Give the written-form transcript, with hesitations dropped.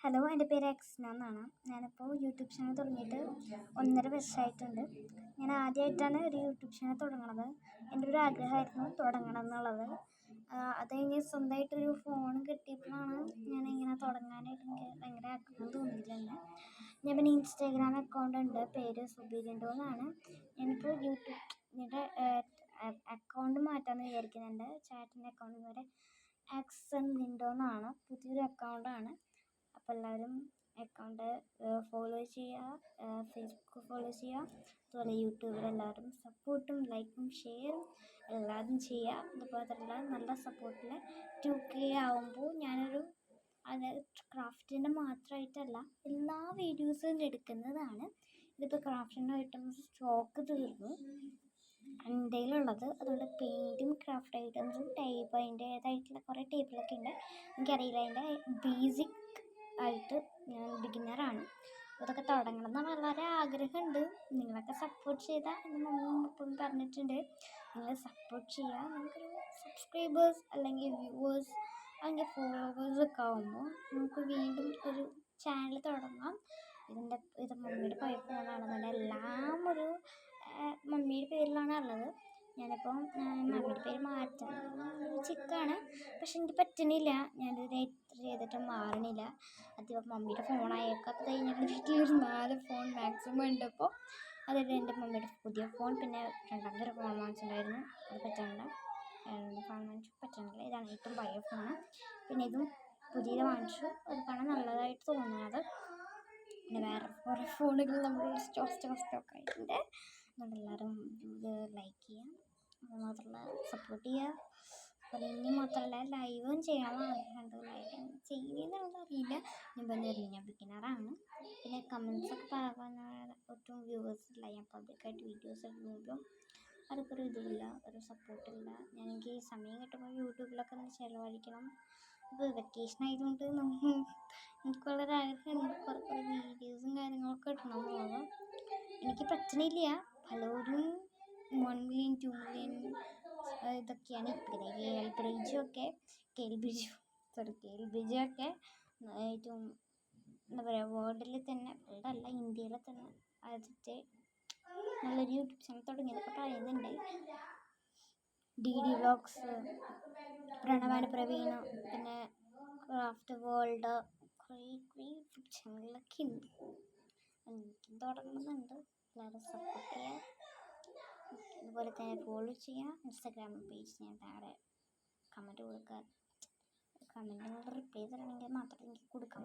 Hello, എൻ്റെ പേര് എക്സ്ന എന്നാണ്. ഞാനിപ്പോൾ യൂട്യൂബ് ചാനൽ തുടങ്ങിയിട്ട് 1.5 വർഷമായിട്ടുണ്ട്. ഞാൻ ആദ്യമായിട്ടാണ് ഒരു യൂട്യൂബ് ചാനൽ തുടങ്ങണത്. എൻ്റെ ഒരു ആഗ്രഹമായിരുന്നു തുടങ്ങണം എന്നുള്ളത്. അത് കഴിഞ്ഞ് സ്വന്തമായിട്ടൊരു ഫോൺ കിട്ടിയപ്പോഴാണ് ഞാനിങ്ങനെ തുടങ്ങാനായിട്ട് എനിക്ക് ഭയങ്കര ആഗ്രഹം തോന്നിയിട്ടുണ്ട്. ഞാൻ പിന്നെ ഇൻസ്റ്റാഗ്രാം അക്കൗണ്ട് ഉണ്ട്, പേര് സുബീരിൻഡോ എന്നാണ്. ഞാനിപ്പോൾ യൂട്യൂബിൻ്റെ അക്കൗണ്ട് മാറ്റാമെന്ന് വിചാരിക്കുന്നുണ്ട്. ചാറ്റിൻ്റെ അക്കൗണ്ട് വരെ ആക്സൺ വിൻഡോ എന്നാണ്, പുതിയൊരു അക്കൗണ്ടാണ്. അപ്പോൾ എല്ലാവരും അക്കൗണ്ട് ഫോളോ ചെയ്യുക, ഫേസ്ബുക്ക് ഫോളോ ചെയ്യുക. അതുപോലെ യൂട്യൂബിൽ എല്ലാവരും സപ്പോർട്ടും ലൈക്കും ഷെയറും എല്ലാവരും ചെയ്യുക. അതുപോലെ തന്നെ നല്ല സപ്പോർട്ടിൽ 2K ആവുമ്പോൾ ഞാനൊരു ക്രാഫ്റ്റിൻ്റെ മാത്രമായിട്ടല്ല എല്ലാ വീഡിയോസും എടുക്കുന്നതാണ്. ഇതിപ്പോൾ ക്രാഫ്റ്റിൻ്റെ ഐറ്റംസ് സ്റ്റോക്ക് തീർന്നു എൻ്റെ കയ്യിലുള്ളത്. അതുകൊണ്ട് പെയിൻറ്റും ക്രാഫ്റ്റ് ഐറ്റംസും ടൈപ്പ് അതിൻ്റേതായിട്ടുള്ള കുറേ ടൈപ്പിലൊക്കെ ഉണ്ട്. എനിക്കറിയില്ല, അതിൻ്റെ ബേസിക് ആയിട്ട് ഞാൻ ബിഗിനറാണ്. അതൊക്കെ തുടങ്ങണം എന്ന് വളരെ ആഗ്രഹമുണ്ട്. നിങ്ങളൊക്കെ സപ്പോർട്ട് ചെയ്താൽ എൻ്റെ മമ്മി എപ്പോഴും പറഞ്ഞിട്ടുണ്ട്, നിങ്ങൾ സപ്പോർട്ട് ചെയ്യുക. നമുക്കൊരു സബ്സ്ക്രൈബേഴ്സ് അല്ലെങ്കിൽ വ്യൂവേഴ്സ് അല്ലെങ്കിൽ ഫോളോവേഴ്സൊക്കെ ആകുമ്പോൾ നമുക്ക് വീണ്ടും ഒരു ചാനൽ തുടങ്ങാം. ഇത് മമ്മിയുടെ പഴയ ഫോണാണെന്നുണ്ട്, എല്ലാം ഒരു മമ്മിയുടെ പേരിലാണ് ഉള്ളത്. ഞാനിപ്പോൾ മമ്മിയുടെ പേര് മാറ്റാൻ ചിക്കാണ്, പക്ഷെ എനിക്ക് പറ്റണില്ല. ഞാനിത് എത്ര ചെയ്തിട്ടും മാറണില്ല. അതിപ്പോൾ മമ്മിയുടെ ഫോണായേക്കാം. അപ്പോൾ കഴിഞ്ഞിട്ട് വീട്ടിലൊരു 4 ഫോൺ മാക്സിമം ഉണ്ട്. അപ്പോൾ അതായത് എൻ്റെ മമ്മിയുടെ പുതിയ ഫോൺ, പിന്നെ രണ്ടാമതൊരു ഫോൺ വാങ്ങിച്ചിട്ടുണ്ടായിരുന്നു, അത് പറ്റണില്ല. ഫോൺ വാങ്ങിച്ചു പറ്റണില്ല. ഇതാണ് ഏറ്റവും പഴയ ഫോണ്. പിന്നെ ഇതും പുതിയത് വാങ്ങിച്ചു, അതൊക്കെയാണ് നല്ലതായിട്ട് തോന്നുന്നത്. പിന്നെ വേറെ കുറേ ഫോണുകൾ നമ്മൾ സ്റ്റോക്ക് ആയിട്ടുണ്ട്. അതുകൊണ്ട് എല്ലാവരും ഇത് ലൈക്ക് ചെയ്യുക, അതുമാത്രമല്ല സപ്പോർട്ട് ചെയ്യുക. അപ്പോൾ ഇനി മാത്രമല്ല ലൈവും ചെയ്യണം ആഗ്രഹമുണ്ട്. ലൈവ് ചെയ്യുന്നതെന്നുള്ളത് അറിയില്ല, ഞാൻ പറഞ്ഞില്ല, ഞാൻ ബിഗിനറാണ്. പിന്നെ കമൻസൊക്കെ പറയാൻ ഒട്ടും വ്യൂവേഴ്സ് ഇല്ല. ഞാൻ പബ്ലിക്കായിട്ട് വീഡിയോസ് ഇടുമ്പോഴും അവർക്കൊരു ഇതില്ല, ഒരു സപ്പോർട്ടില്ല. എനിക്ക് സമയം കിട്ടുമ്പോൾ യൂട്യൂബിലൊക്കെ ഒന്ന് ചിലവഴിക്കണം. ഇപ്പോൾ വെക്കേഷൻ ആയതുകൊണ്ട് എനിക്ക് വളരെ ആഗ്രഹമുണ്ട് കുറേ വീഡിയോസും കാര്യങ്ങളൊക്കെ ഇടണം എന്നുള്ളത്. എനിക്ക് പറ്റണില്ല. പലരും 1 million 2 million ഇതൊക്കെയാണ് ഇപ്പം. കേൽബ്രിഡ്ജൊക്കെ ഏറ്റവും എന്താ പറയുക, വേൾഡിൽ തന്നെ, വേൾഡല്ല ഇന്ത്യയിലെ തന്നെ ആദ്യത്തെ നല്ലൊരു യൂട്യൂബ് ചാനൽ തുടങ്ങിയതൊക്കെ പറയുന്നുണ്ട്. DD വ്ളോഗ്സ്, പ്രണവാന പ്രവീണ, പിന്നെ ക്രാഫ്റ്റ് വേൾഡ്, കുറേ യൂട്യൂബ് ചാനലൊക്കെ ഉണ്ട്. എനിക്കും തുടങ്ങുന്നുണ്ട്. എല്ലാവരും സപ്പോർട്ട് ചെയ്യുക, അതുപോലെ തന്നെ ഫോളോ ചെയ്യുക. ഇൻസ്റ്റാഗ്രാം പേജ് ഞാൻ താഴെ കമൻറ്റ് കൊടുക്കുക. കമൻറ്റിനുള്ള റിപ്ലൈ തരണമെങ്കിൽ മാത്രമേ എനിക്ക് കൊടുക്കാൻ